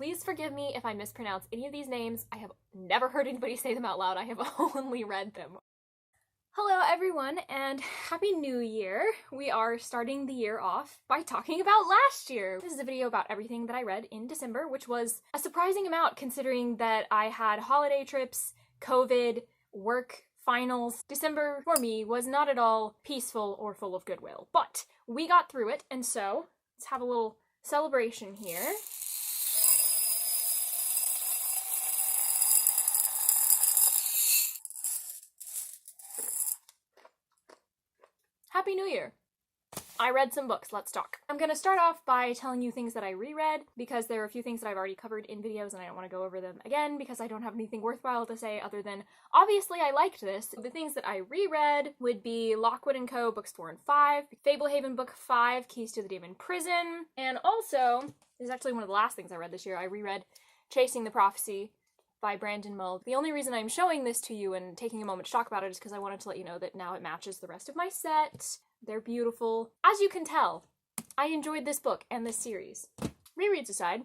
Please forgive me if I mispronounce any of these names. I have never heard anybody say them out loud. I have only read them. Hello everyone, and Happy New Year! We are starting the year off by talking about last year. This is a video about everything that I read in December, which was a surprising amount considering that I had holiday trips, COVID, work, finals. December, for me, was not at all peaceful or full of goodwill, but we got through it, and so let's have a little celebration here. Happy New Year! I read some books, let's talk. I'm gonna start off by telling you things that I reread, because there are a few things that I've already covered in videos and I don't want to go over them again because I don't have anything worthwhile to say other than, obviously I liked this. The things that I reread would be Lockwood & Co. books 4 and 5, Fablehaven book 5, Keys to the Demon Prison, and also, this is actually one of the last things I read this year, I reread Chasing the Prophecy by Brandon Mull. The only reason I'm showing this to you and taking a moment to talk about it is because I wanted to let you know that now it matches the rest of my set. They're beautiful. As you can tell, I enjoyed this book and this series. Rereads aside,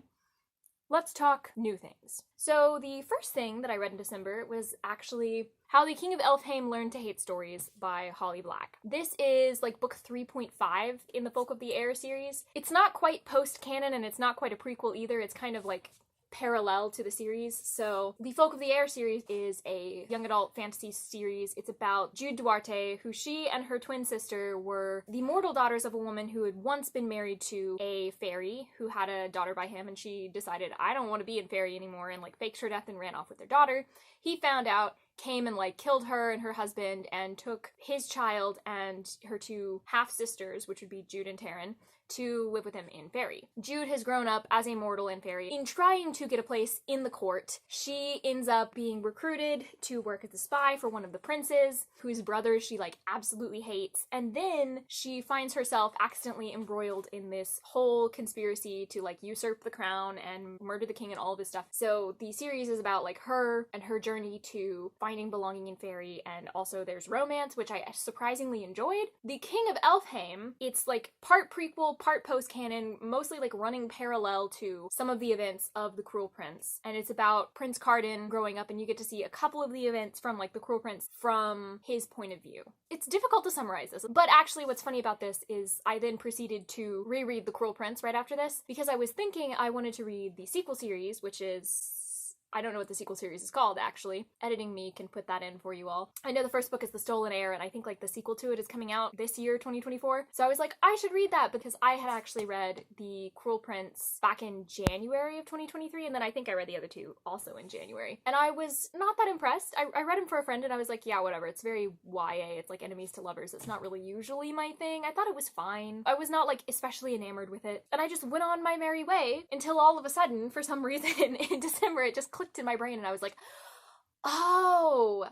let's talk new things. So the first thing that I read in December was actually How the King of Elfhame Learned to Hate Stories by Holly Black. This is like book 3.5 in the Folk of the Air series. It's not quite post-canon and it's not quite a prequel either. It's kind of like parallel to the series. So the Folk of the Air series is a young adult fantasy series. It's about Jude Duarte, who she and her twin sister were the mortal daughters of a woman who had once been married to a fairy who had a daughter by him, and she decided, I don't want to be in fairy anymore, and like faked her death and ran off with their daughter. He found out, came and like killed her and her husband and took his child and her two half-sisters, which would be Jude and Taryn, to live with him in fairy. Jude has grown up as a mortal in fairy. In trying to get a place in the court, she ends up being recruited to work as a spy for one of the princes, whose brother she like absolutely hates, and then she finds herself accidentally embroiled in this whole conspiracy to like usurp the crown and murder the king and all of this stuff. So the series is about like her and her journey to finding belonging in fairy, and also there's romance, which I surprisingly enjoyed. The King of Elfhame, it's like part prequel, part post-canon, mostly like running parallel to some of the events of The Cruel Prince. And it's about Prince Cardan growing up, and you get to see a couple of the events from like The Cruel Prince from his point of view. It's difficult to summarize this, but actually what's funny about this is I then proceeded to reread The Cruel Prince right after this, because I was thinking I wanted to read the sequel series, which is... I don't know what the sequel series is called, actually. Editing me can put that in for you all. I know the first book is The Stolen Heir, and I think like the sequel to it is coming out this year, 2024. So I was like, I should read that, because I had actually read The Cruel Prince back in January of 2023, and then I think I read the other two also in January. And I was not that impressed. I read them for a friend, and I was like, yeah, whatever. It's very YA. It's like enemies to lovers. It's not really usually my thing. I thought it was fine. I was not like especially enamored with it. And I just went on my merry way until all of a sudden, for some reason, in December, it just clicked in my brain and I was like, oh,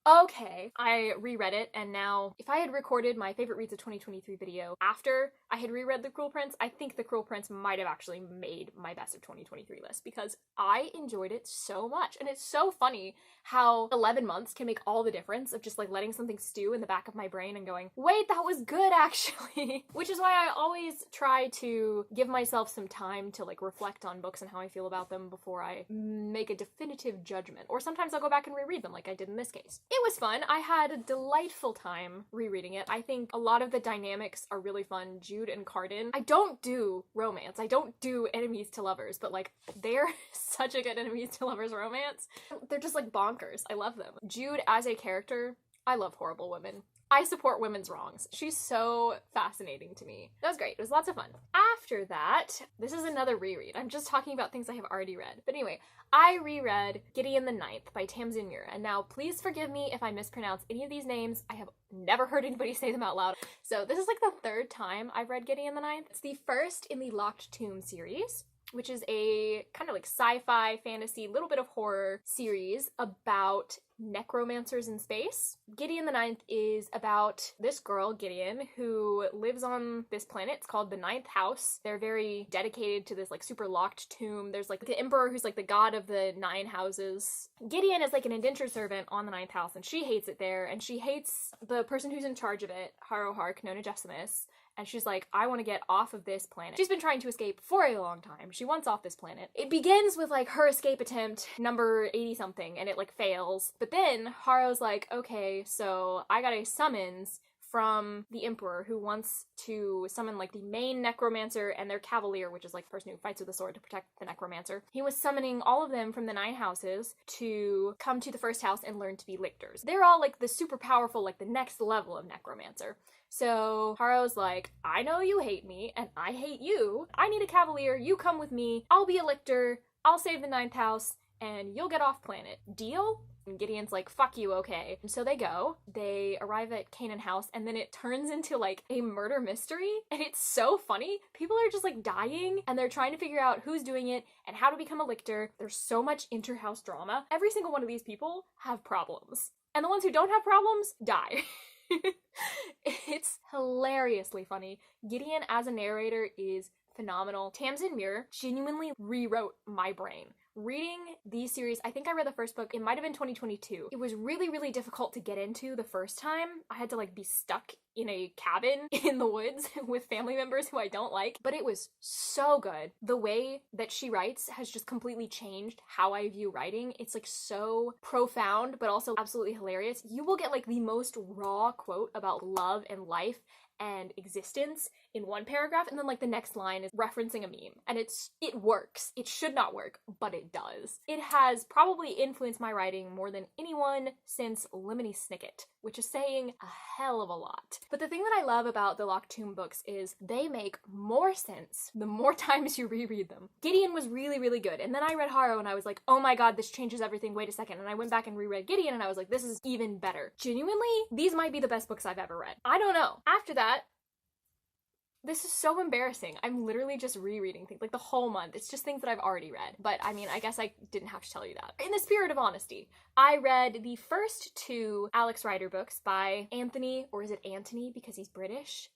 okay. I reread it, and now if I had recorded my favorite reads of 2023 video after I had reread The Cruel Prince, I think The Cruel Prince might have actually made my best of 2023 list, because I enjoyed it so much. And it's so funny how 11 months can make all the difference of just like letting something stew in the back of my brain and going, wait, that was good actually. Which is why I always try to give myself some time to like reflect on books and how I feel about them before I make a definitive judgment. Or sometimes I'll go back and reread them like I did in this case. It was fun. I had a delightful time rereading it. I think a lot of the dynamics are really fun. Jude and Cardan. I don't do romance. I don't do enemies to lovers, but like they're such a good enemies to lovers romance. They're just like bonkers. I love them. Jude as a character, I love horrible women. I support women's wrongs. She's so fascinating to me. That was great. It was lots of fun. After that, this is another reread. I'm just talking about things I have already read. But anyway, I reread Gideon the Ninth by Tamsin Muir. And now please forgive me if I mispronounce any of these names. I have never heard anybody say them out loud. So this is like the third time I've read Gideon the Ninth. It's the first in the Locked Tomb series, which is a kind of like sci-fi, fantasy, little bit of horror series about necromancers in space. Gideon the Ninth is about this girl, Gideon, who lives on this planet. It's called the Ninth House. They're very dedicated to this like super locked tomb. There's like the emperor who's like the god of the 9 houses. Gideon is like an indentured servant on the 9th house, and she hates it there, and she hates the person who's in charge of it, Harrowhark, known as Jessimus. and she's like, I want to get off of this planet. She's been trying to escape for a long time. She wants off this planet. It begins with like her escape attempt, number 80 something, and it like fails. But then Haru's like, okay, so I got a summons from the Emperor, who wants to summon like the main necromancer and their cavalier, which is like the person who fights with a sword to protect the necromancer. He was summoning all of them from the 9 houses to come to the first house and learn to be lictors. They're all like the super powerful, like the next level of necromancer. So Haru's like, I know you hate me and I hate you. I need a cavalier. You come with me. I'll be a lictor. I'll save the 9th house and you'll get off planet. Deal? And Gideon's like, fuck you, okay. And so they go, they arrive at Canaan House, and then it turns into like a murder mystery, and it's so funny. People are just like dying, and they're trying to figure out who's doing it and how to become a lictor. There's so much inter-house drama. Every single one of these people have problems, and the ones who don't have problems die. It's hilariously funny. Gideon as a narrator is phenomenal. Tamsin Muir genuinely rewrote my brain. Reading these series, I think I read the first book, it might have been 2022. It was really, really difficult to get into the first time. I had to like be stuck in a cabin in the woods with family members who I don't like, but it was so good. The way that she writes has just completely changed how I view writing. It's like so profound, but also absolutely hilarious. You will get like the most raw quote about love and life and existence in one paragraph, and then like the next line is referencing a meme, and it works. It should not work, but it does. It has probably influenced my writing more than anyone since Lemony Snicket, which is saying a hell of a lot. But the thing that I love about the Locked Tomb books is they make more sense the more times you reread them. Gideon was really, really good, and then I read Haru and I was like, oh my god, this changes everything, wait a second, and I went back and reread Gideon and I was like, this is even better. Genuinely, these might be the best books I've ever read. I don't know. After that, this is so embarrassing. I'm literally just rereading things, like the whole month. It's just things that I've already read. But I mean, I guess I didn't have to tell you that. In the spirit of honesty, I read the first 2 Alex Rider books by Anthony, or is it Anthony because he's British?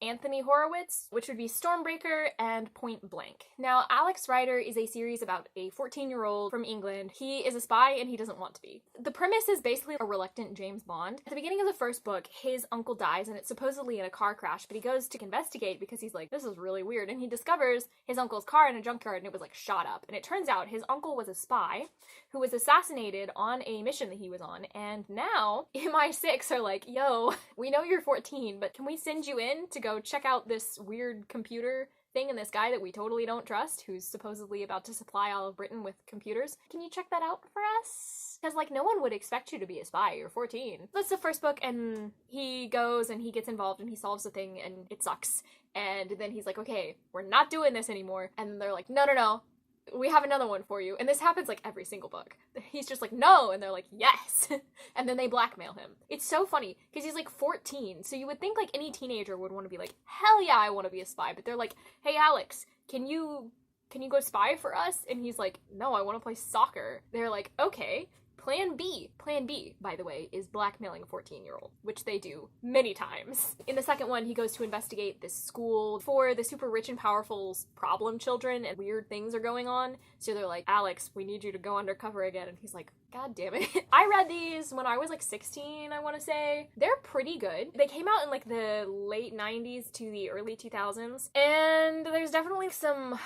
Anthony Horowitz, which would be Stormbreaker and Point Blank. Now, Alex Rider is a series about a 14-year-old from England. He is a spy and he doesn't want to be. The premise is basically a reluctant James Bond. At the beginning of the first book, his uncle dies and it's supposedly in a car crash, but he goes to investigate because he's like, this is really weird, and he discovers his uncle's car in a junkyard and it was like shot up. And it turns out his uncle was a spy who was assassinated on a mission that he was on, and now MI6 are like, yo, we know you're 14, but can we send you in to go check out this weird computer thing and this guy that we totally don't trust, who's supposedly about to supply all of Britain with computers? Can you check that out for us? Because, like, no one would expect you to be a spy. You're 14. That's the first book, and he goes and he gets involved and he solves the thing and it sucks. And then he's like, okay, we're not doing this anymore. And they're like, no, no, no. We have another one for you. And this happens like every single book. He's just like, no, and they're like, yes. And then they blackmail him. It's so funny because he's like 14, so you would think like any teenager would want to be like, hell yeah, I want to be a spy. But they're like, hey Alex, can you go spy for us? And he's like, no, I want to play soccer. They're like, okay. Plan B, by the way, is blackmailing a 14-year-old, which they do many times. In the second one, he goes to investigate this school for the super rich and powerful's problem children, and weird things are going on. So they're like, Alex, we need you to go undercover again. And he's like, God damn it. I read these when I was like 16, I want to say. They're pretty good. They came out in like the late 90s to the early 2000s, and there's definitely some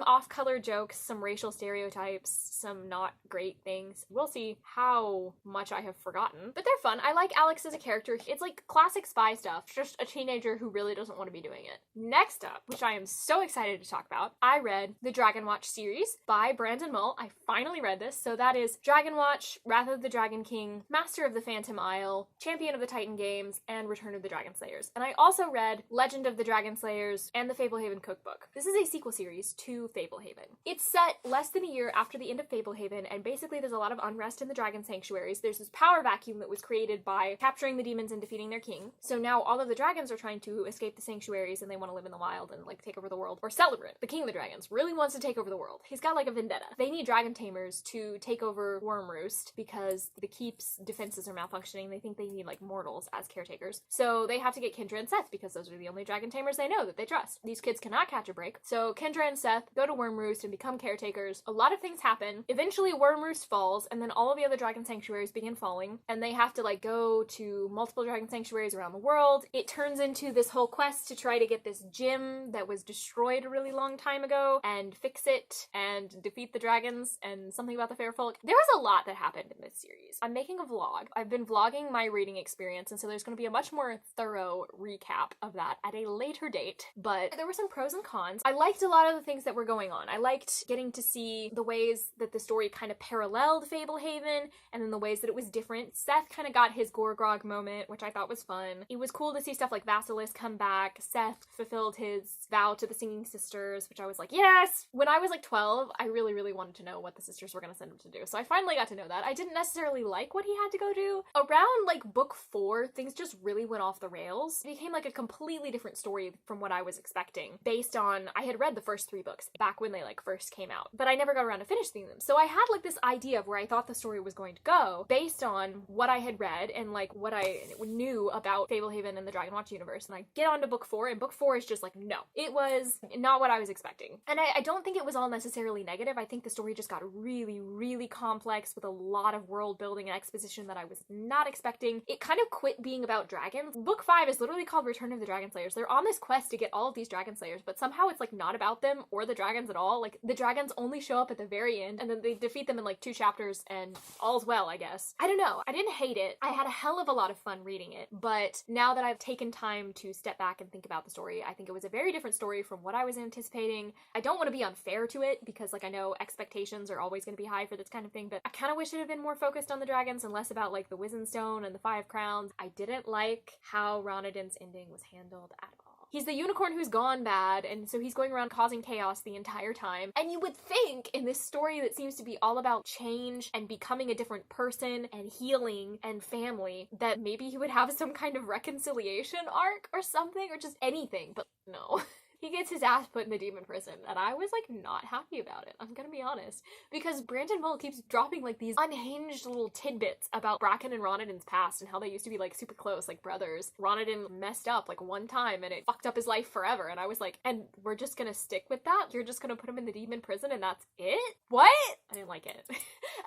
off-color jokes, some racial stereotypes, some not great things. We'll see how much I have forgotten. But they're fun. I like Alex as a character. It's like classic spy stuff, just a teenager who really doesn't want to be doing it. Next up, which I am so excited to talk about, I read the Dragon Watch series by Brandon Mull. I finally read this. So that is Dragon Watch, Wrath of the Dragon King, Master of the Phantom Isle, Champion of the Titan Games, and Return of the Dragon Slayers. And I also read Legend of the Dragon Slayers and the Fablehaven Cookbook. This is a sequel series to Fablehaven. It's set less than a year after the end of Fablehaven, and basically there's a lot of unrest in the dragon sanctuaries. There's this power vacuum that was created by capturing the demons and defeating their king. So now all of the dragons are trying to escape the sanctuaries and they want to live in the wild and like take over the world. Or Celebrant, the king of the dragons, really wants to take over the world. He's got like a vendetta. They need dragon tamers to take over Wormroost because the keep's defenses are malfunctioning. They think they need like mortals as caretakers. So they have to get Kendra and Seth because those are the only dragon tamers they know that they trust. These kids cannot catch a break. So Kendra and Seth go to Wormroost and become caretakers. A lot of things happen. Eventually Wormroost falls, and then all of the other dragon sanctuaries begin falling, and they have to like go to multiple dragon sanctuaries around the world. It turns into this whole quest to try to get this gem that was destroyed a really long time ago and fix it and defeat the dragons and something about the fair folk. There was a lot that happened in this series. I'm making a vlog. I've been vlogging my reading experience, and so there's going to be a much more thorough recap of that at a later date, but there were some pros and cons. I liked a lot of the things that were going on. I liked getting to see the ways that the story kind of paralleled Fablehaven, and then the ways that it was different. Seth kind of got his Gorgrog moment, which I thought was fun. It was cool to see stuff like Vasilis come back. Seth fulfilled his vow to the Singing Sisters, which I was like, yes! When I was like 12, I really, really wanted to know what the sisters were going to send him to do, so I finally got to know that. I didn't necessarily like what he had to go do. Around like book 4, things just really went off the rails. It became like a completely different story from what I was expecting, based on, I had read the first 3 books back when they like first came out, but I never got around to finishing them. So I had like this idea of where I thought the story was going to go based on what I had read and like what I knew about Fablehaven and the Dragonwatch universe. And I get on to book 4, and book 4 is just like, no, it was not what I was expecting. And I don't think it was all necessarily negative. I think the story just got really, really complex with a lot of world building and exposition that I was not expecting. It kind of quit being about dragons. Book 5 is literally called Return of the Dragon Slayers. They're on this quest to get all of these dragon slayers, but somehow it's like not about them or the dragons at all. Like the dragons only show up at the very end, and then they defeat them in like 2 chapters and all's well, I guess. I don't know. I didn't hate it. I had a hell of a lot of fun reading it, but now that I've taken time to step back and think about the story, I think it was a very different story from what I was anticipating. I don't want to be unfair to it because like I know expectations are always going to be high for this kind of thing, but I kind of wish it had been more focused on the dragons and less about like the Wizened Stone and the 5 crowns. I didn't like how Ronodin's ending was handled at all. He's the unicorn who's gone bad, and so he's going around causing chaos the entire time. And you would think in this story that seems to be all about change and becoming a different person and healing and family, that maybe he would have some kind of reconciliation arc or something, or just anything, but no. He gets his ass put in the demon prison, and I was like not happy about it, I'm gonna be honest, because Brandon Mull keeps dropping like these unhinged little tidbits about Bracken and Ronodin's past and how they used to be like super close, like brothers. Ronodin messed up like one time and it fucked up his life forever, and I was like, and we're just gonna stick with that? You're just gonna put him in the demon prison and that's it? What? I didn't like it.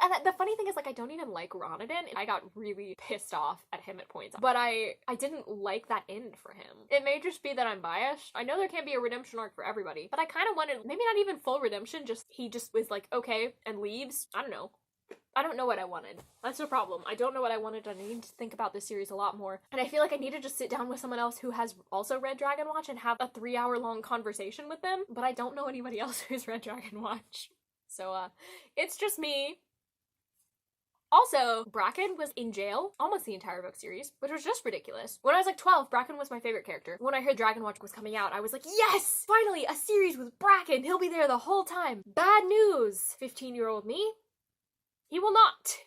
And the funny thing is, like, I don't even like Ronodin. I got really pissed off at him at points, but I didn't like that end for him. It may just be that I'm biased. I know there can't be a redemption arc for everybody, but I kind of wanted, maybe not even full redemption, just he just was like, okay, and leaves. I don't know. I don't know what I wanted. That's the problem. I don't know what I wanted, and I need to think about this series a lot more. And I feel like I need to just sit down with someone else who has also read Dragonwatch and have a 3-hour-long conversation with them, but I don't know anybody else who's read Dragonwatch. So, it's just me. Also, Bracken was in jail almost the entire book series, which was just ridiculous. When I was like 12, Bracken was my favorite character. When I heard Dragonwatch was coming out, I was like, yes! Finally, a series with Bracken! He'll be there the whole time. Bad news, 15-year-old me. He will not.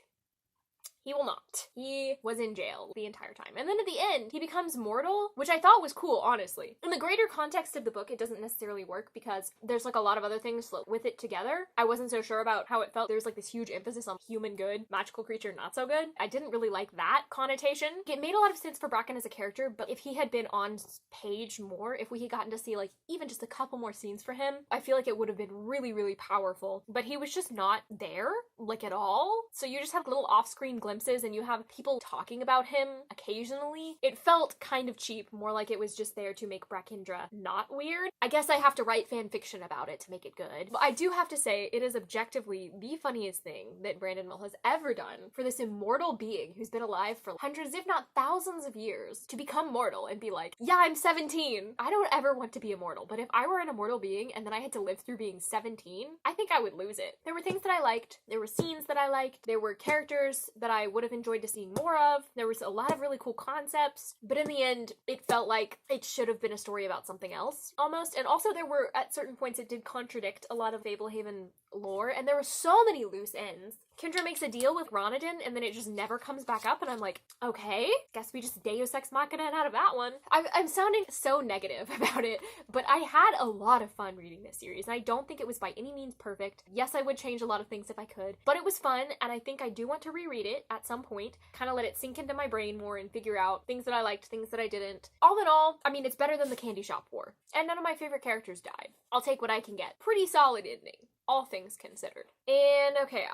He will not. He was in jail the entire time. And then at the end, he becomes mortal, which I thought was cool, honestly. In the greater context of the book, it doesn't necessarily work because there's like a lot of other things with it together. I wasn't so sure about how it felt. There's like this huge emphasis on human good, magical creature not so good. I didn't really like that connotation. It made a lot of sense for Bracken as a character, but if he had been on page more, if we had gotten to see like even just a couple more scenes for him, I feel like it would have been really, really powerful. But he was just not there, like at all. So you just have little off-screen glimpses and you have people talking about him occasionally. It felt kind of cheap, more like it was just there to make Brakindra not weird. I guess I have to write fan fiction about it to make it good. But I do have to say, it is objectively the funniest thing that Brandon Mull has ever done for this immortal being who's been alive for hundreds, if not thousands of years, to become mortal and be like, yeah, I'm 17. I don't ever want to be immortal, but if I were an immortal being and then I had to live through being 17, I think I would lose it. There were things that I liked. There were scenes that I liked. There were characters that I would have enjoyed to seeing more of. There was a lot of really cool concepts, but in the end, it felt like it should have been a story about something else, almost. And also there were, at certain points, it did contradict a lot of Fablehaven lore, and there were so many loose ends. Kendra makes a deal with Ronodin, and then it just never comes back up, and I'm like, okay, guess we just Deus Ex Machina out of that one. I'm sounding so negative about it, but I had a lot of fun reading this series, and I don't think it was by any means perfect. Yes, I would change a lot of things if I could, but it was fun, and I think I do want to reread it, at some point, kind of let it sink into my brain more and figure out things that I liked, things that I didn't. All in all, I mean, it's better than the Candy Shop War. And none of my favorite characters died. I'll take what I can get. Pretty solid ending, all things considered. And okay,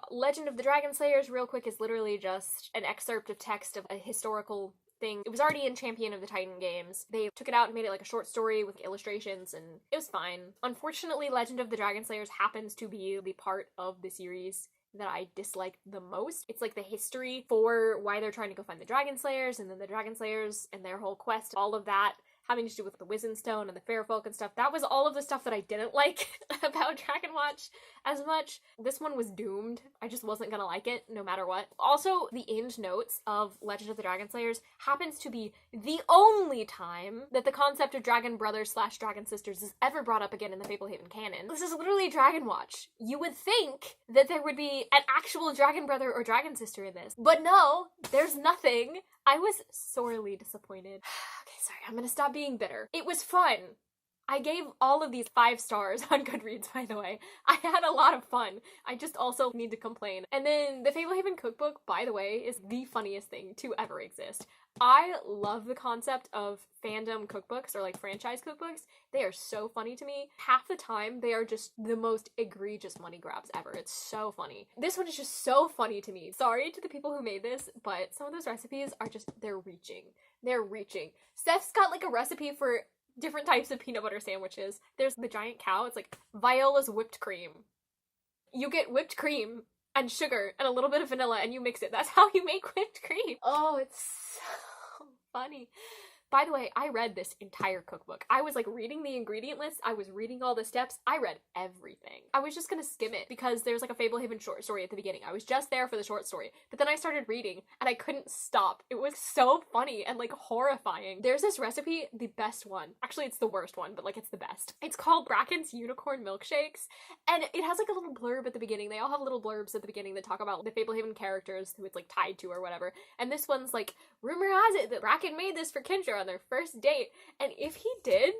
Legend of the Dragon Slayers, real quick, is literally just an excerpt of text of a historical thing. It was already in Champion of the Titan games. They took it out and made it like a short story with illustrations, and it was fine. Unfortunately, Legend of the Dragon Slayers happens to be the part of the series that I disliked the most. It's like the history for why they're trying to go find the Dragon Slayers, and then the Dragon Slayers and their whole quest, all of that having to do with the Wizen Stone and the Fair Folk and stuff. That was all of the stuff that I didn't like about Dragon Watch as much. This one was doomed. I just wasn't gonna like it no matter what. Also, the end notes of Legend of the Dragon Slayers happens to be the only time that the concept of Dragon Brothers / Dragon Sisters is ever brought up again in the Fablehaven canon. This is literally Dragon Watch. You would think that there would be an actual Dragon Brother or Dragon Sister in this, but no, there's nothing. I was sorely disappointed. Okay, sorry, I'm gonna stop being bitter. It was fun. I gave all of these 5 stars on Goodreads, by the way. I had a lot of fun. I just also need to complain. And then the Fablehaven cookbook, by the way, is the funniest thing to ever exist. I love the concept of fandom cookbooks or like franchise cookbooks. They are so funny to me. Half the time, they are just the most egregious money grabs ever. It's so funny. This one is just so funny to me. Sorry to the people who made this, but some of those recipes are just, they're reaching. They're reaching. Steph's got like a recipe for different types of peanut butter sandwiches. There's the giant cow. It's like Viola's whipped cream. You get whipped cream and sugar and a little bit of vanilla and you mix it. That's how you make whipped cream. Oh, it's so funny. By the way, I read this entire cookbook. I was like reading the ingredient list. I was reading all the steps. I read everything. I was just gonna skim it because there's like a Fablehaven short story at the beginning. I was just there for the short story, but then I started reading and I couldn't stop. It was so funny and like horrifying. There's this recipe, the best one. Actually, it's the worst one, but like it's the best. It's called Bracken's Unicorn Milkshakes, and it has like a little blurb at the beginning. They all have little blurbs at the beginning that talk about the Fablehaven characters who it's like tied to or whatever. And this one's like, rumor has it that Bracken made this for Kendra on their first date, and if he did,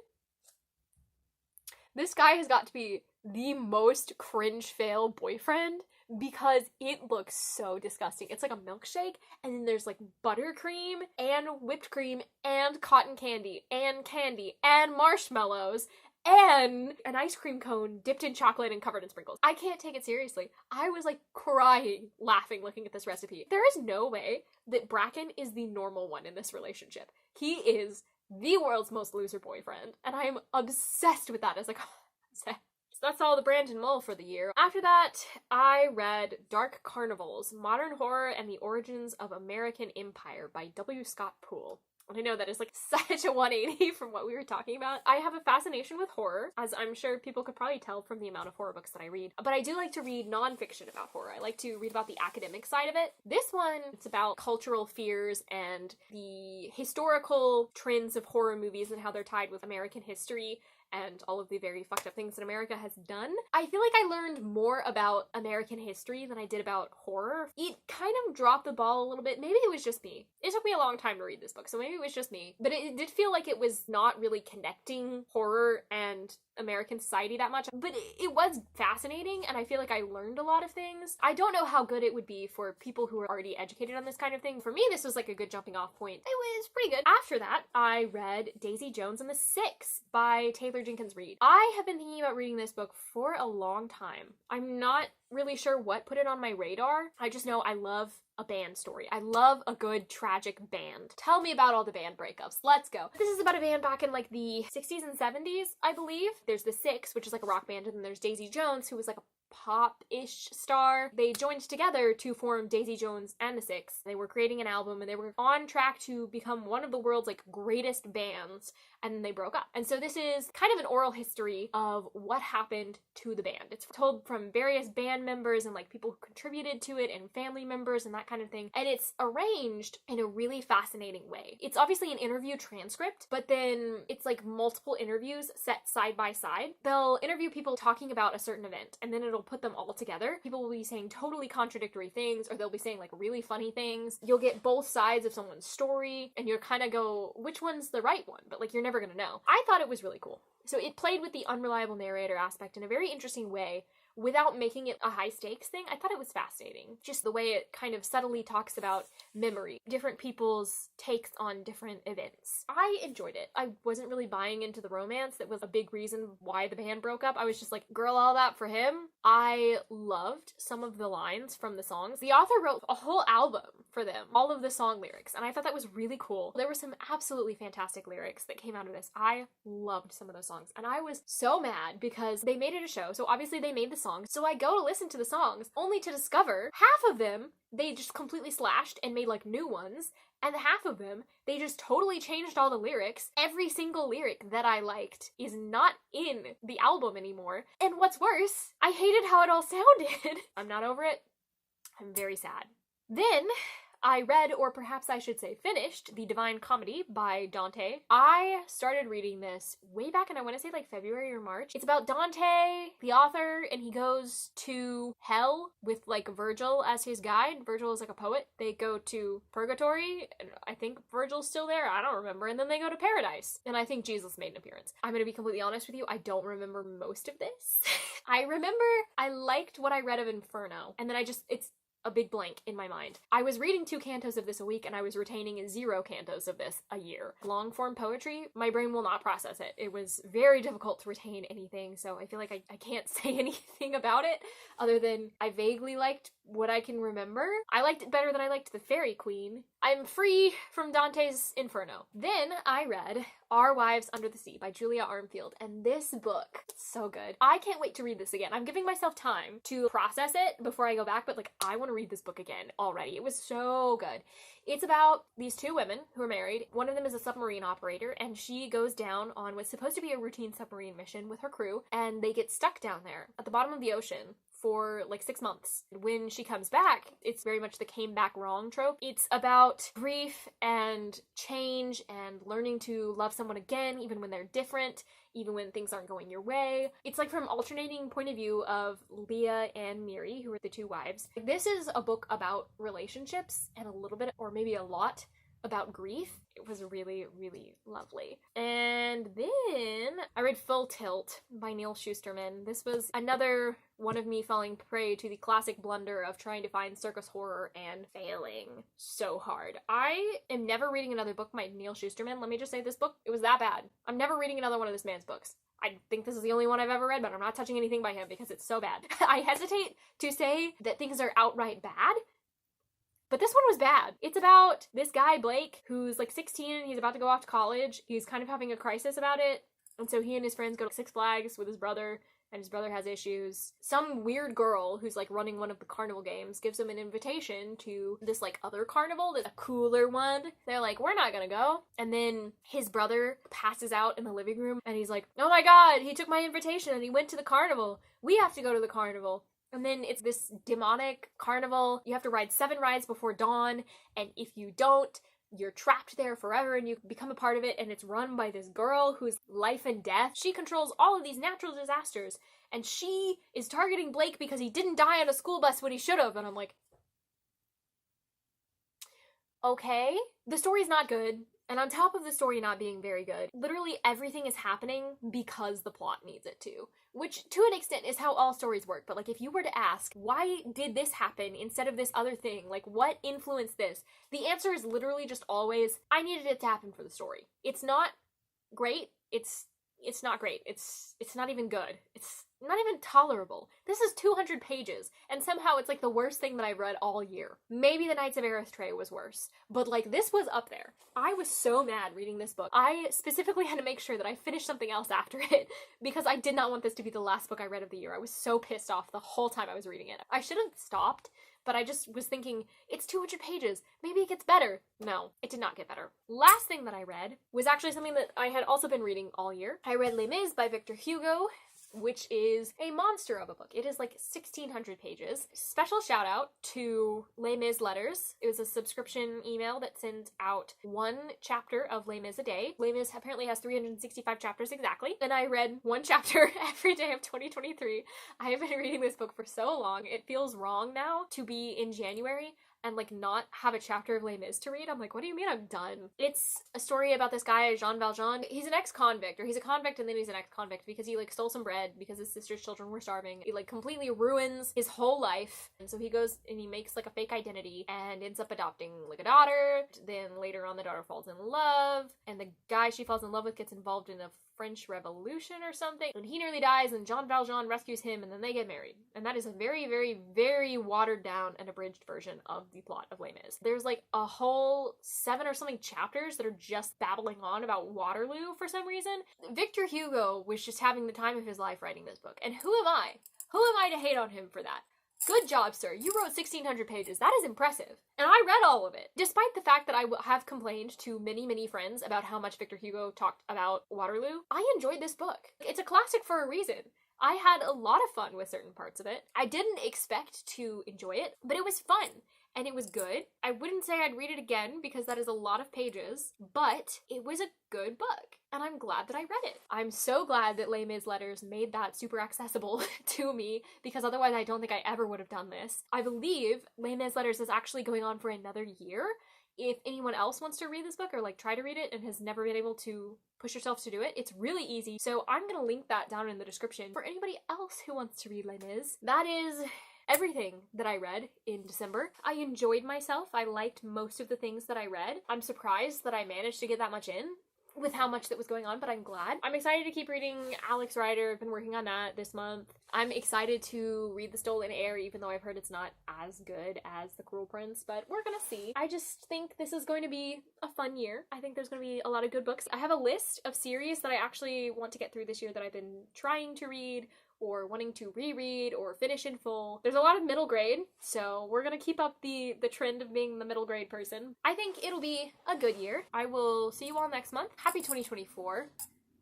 this guy has got to be the most cringe fail boyfriend because it looks so disgusting. It's like a milkshake, and then there's like buttercream and whipped cream and cotton candy and marshmallows and an ice cream cone dipped in chocolate and covered in sprinkles. I can't take it seriously. I was like crying, laughing, looking at this recipe. There is no way that Bracken is the normal one in this relationship. He is the world's most loser boyfriend, and I am obsessed with that as a concept. So that's all the Brandon Mull for the year. After that, I read Dark Carnivals, Modern Horror and the Origins of American Empire by W. Scott Poole. And I know that is like such a 180 from what we were talking about. I have a fascination with horror, as I'm sure people could probably tell from the amount of horror books that I read. But I do like to read nonfiction about horror. I like to read about the academic side of it. This one, it's about cultural fears and the historical trends of horror movies and how they're tied with American history and all of the very fucked up things that America has done. I feel like I learned more about American history than I did about horror. It kind of dropped the ball a little bit. Maybe it was just me. It took me a long time to read this book, so maybe it was just me. But it did feel like it was not really connecting horror and American society that much. But it was fascinating, and I feel like I learned a lot of things. I don't know how good it would be for people who are already educated on this kind of thing. For me, this was like a good jumping off point. It was pretty good. After that, I read Daisy Jones and the Six by Taylor Jenkins Reid. I have been thinking about reading this book for a long time. I'm not really sure what put it on my radar. I just know I love a band story. I love a good tragic band. Tell me about all the band breakups. Let's go. This is about a band back in like the 60s and 70s, I believe. There's the Six, which is like a rock band, and then there's Daisy Jones, who was like a pop-ish star. They joined together to form Daisy Jones and the Six. They were creating an album, and they were on track to become one of the world's like greatest bands, and then they broke up. And so this is kind of an oral history of what happened to the band. It's told from various band members and like people who contributed to it and family members and that kind of thing. And it's arranged in a really fascinating way. It's obviously an interview transcript, but then it's like multiple interviews set side by side. They'll interview people talking about a certain event, and then it'll put them all together. People will be saying totally contradictory things, or they'll be saying like really funny things. You'll get both sides of someone's story, and you'll kind of go, which one's the right one? But like, you're never gonna know. I thought it was really cool. So it played with the unreliable narrator aspect in a very interesting way, without making it a high stakes thing. I thought it was fascinating. Just the way it kind of subtly talks about memory, different people's takes on different events. I enjoyed it. I wasn't really buying into the romance. That was a big reason why the band broke up. I was just like, girl, all that for him. I loved some of the lines from the songs. The author wrote a whole album for them, all of the song lyrics, and I thought that was really cool. There were some absolutely fantastic lyrics that came out of this. I loved some of those songs, and I was so mad because they made it a show, so obviously they made the songs, so I go to listen to the songs, only to discover half of them they just completely slashed and made like new ones, and half of them they just totally changed all the lyrics. Every single lyric that I liked is not in the album anymore, and what's worse, I hated how it all sounded. I'm not over it. I'm very sad. Then I read, or perhaps I should say finished, The Divine Comedy by Dante. I started reading this way back in, I want to say like February or March. It's about Dante, the author, and he goes to hell with like Virgil as his guide. Virgil is like a poet. They go to purgatory, and I think Virgil's still there. I don't remember. And then they go to paradise. And I think Jesus made an appearance. I'm going to be completely honest with you. I don't remember most of this. I remember I liked what I read of Inferno, and then it's a big blank in my mind. I was reading 2 cantos of this a week, and I was retaining 0 cantos of this a year. Long form poetry, my brain will not process it. It was very difficult to retain anything, so I feel like I can't say anything about it other than I vaguely liked what I can remember. I liked it better than I liked The Fairy Queen. I'm free from Dante's Inferno. Then I read Our Wives Under the Sea by Julia Armfield, and this book, so good. I can't wait to read this again. I'm giving myself time to process it before I go back, but like, I want to read this book again already. It was so good. It's about these 2 women who are married. One of them is a submarine operator, and she goes down on what's supposed to be a routine submarine mission with her crew, and they get stuck down there at the bottom of the ocean for like 6 months. When she comes back, it's very much the came back wrong trope. It's about grief and change and learning to love someone again, even when they're different, even when things aren't going your way. It's like from alternating point of view of Leah and Miri, who are the 2 wives. This is a book about relationships and a little bit, or maybe a lot, about grief. It was really, really lovely. And then I read Full Tilt by Neil Shusterman. This was another one of me falling prey to the classic blunder of trying to find circus horror and failing so hard. I am never reading another book by Neil Shusterman. Let me just say, this book, it was that bad. I'm never reading another one of this man's books. I think this is the only one I've ever read, but I'm not touching anything by him because it's so bad. I hesitate to say that things are outright bad, but this one was bad. It's about this guy, Blake, who's like 16 and he's about to go off to college. He's kind of having a crisis about it. And so he and his friends go to Six Flags with his brother, and his brother has issues. Some weird girl who's like running one of the carnival games gives him an invitation to this like other carnival, that's a cooler one. They're like, we're not gonna go. And then his brother passes out in the living room and he's like, oh my god, he took my invitation and he went to the carnival. We have to go to the carnival. And then it's this demonic carnival. You have to ride 7 rides before dawn, and if you don't, you're trapped there forever and you become a part of it, and it's run by this girl who's life and death. She controls all of these natural disasters, and she is targeting Blake because he didn't die on a school bus when he should have. And I'm like, okay. The story's not good. And on top of the story not being very good, literally everything is happening because the plot needs it to. Which, to an extent, is how all stories work. But, like, if you were to ask, why did this happen instead of this other thing? Like, what influenced this? The answer is literally just always, I needed it to happen for the story. It's not great. It's not great. It's not even good. It's not even tolerable. This is 200 pages, and somehow it's like the worst thing that I've read all year. Maybe The Knights of Erythrae was worse, but like this was up there. I was so mad reading this book. I specifically had to make sure that I finished something else after it because I did not want this to be the last book I read of the year. I was so pissed off the whole time I was reading it. I should have stopped, but I just was thinking, it's 200 pages. Maybe it gets better. No, it did not get better. Last thing that I read was actually something that I had also been reading all year. I read Les Mis by Victor Hugo, which is a monster of a book. It is like 1,600 pages. Special shout out to Les Mis Letters. It was a subscription email that sends out 1 chapter of Les Mis a day. Les Mis apparently has 365 chapters exactly, and I read 1 chapter every day of 2023. I have been reading this book for so long. It feels wrong now to be in January. and like not have a chapter of Les Mis to read. I'm like, what do you mean I'm done? It's a story about this guy, Jean Valjean. He's an ex-convict, or he's a convict and then he's an ex-convict because he like stole some bread because his sister's children were starving. He like completely ruins his whole life. And so he goes and he makes like a fake identity and ends up adopting like a daughter. Then later on the daughter falls in love and the guy she falls in love with gets involved in a French Revolution or something, and he nearly dies, and Jean Valjean rescues him, and then they get married. And that is a very, very, very watered down and abridged version of the plot of Les Mis. There's like a whole 7 or something chapters that are just babbling on about Waterloo for some reason. Victor Hugo was just having the time of his life writing this book, and who am I? Who am I to hate on him for that? Good job, sir. You wrote 1,600 pages. That is impressive. And I read all of it. Despite the fact that I have complained to many, many friends about how much Victor Hugo talked about Waterloo, I enjoyed this book. It's a classic for a reason. I had a lot of fun with certain parts of it. I didn't expect to enjoy it, but it was fun. And it was good. I wouldn't say I'd read it again because that is a lot of pages, but it was a good book. And I'm glad that I read it. I'm so glad that Les Mis Letters made that super accessible to me because otherwise I don't think I ever would have done this. I believe Les Mis Letters is actually going on for another year. If anyone else wants to read this book or like try to read it and has never been able to push yourself to do it, it's really easy. So I'm gonna link that down in the description for anybody else who wants to read Les Mis. That is everything that I read in December. I enjoyed myself. I liked most of the things that I read. I'm surprised that I managed to get that much in with how much that was going on, but I'm glad. I'm excited to keep reading Alex Rider. I've been working on that this month. I'm excited to read The Stolen Heir, even though I've heard it's not as good as The Cruel Prince, but we're gonna see. I just think this is going to be a fun year. I think there's gonna be a lot of good books. I have a list of series that I actually want to get through this year that I've been trying to read or wanting to reread or finish in full. There's a lot of middle grade, so we're gonna keep up the trend of being the middle grade person. I think it'll be a good year. I will see you all next month. Happy 2024.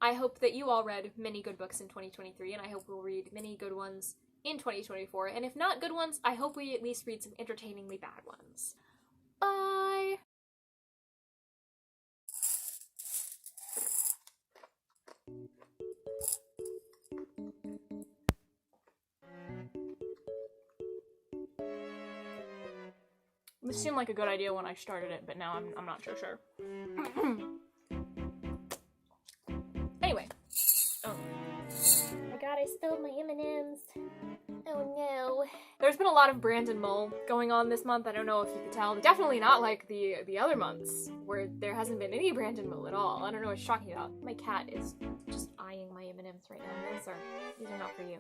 I hope that you all read many good books in 2023, and I hope we'll read many good ones in 2024. And if not good ones, I hope we at least read some entertainingly bad ones. Bye! This seemed like a good idea when I started it, but now I'm not so sure. Anyway. Oh. Oh my god, I spilled my M&Ms. Oh no. There's been a lot of Brandon Mull going on this month. I don't know if you could tell. Definitely not like the other months where there hasn't been any Brandon Mull at all. I don't know what you're talking about. My cat is just eyeing my M&Ms right now. These are not for you.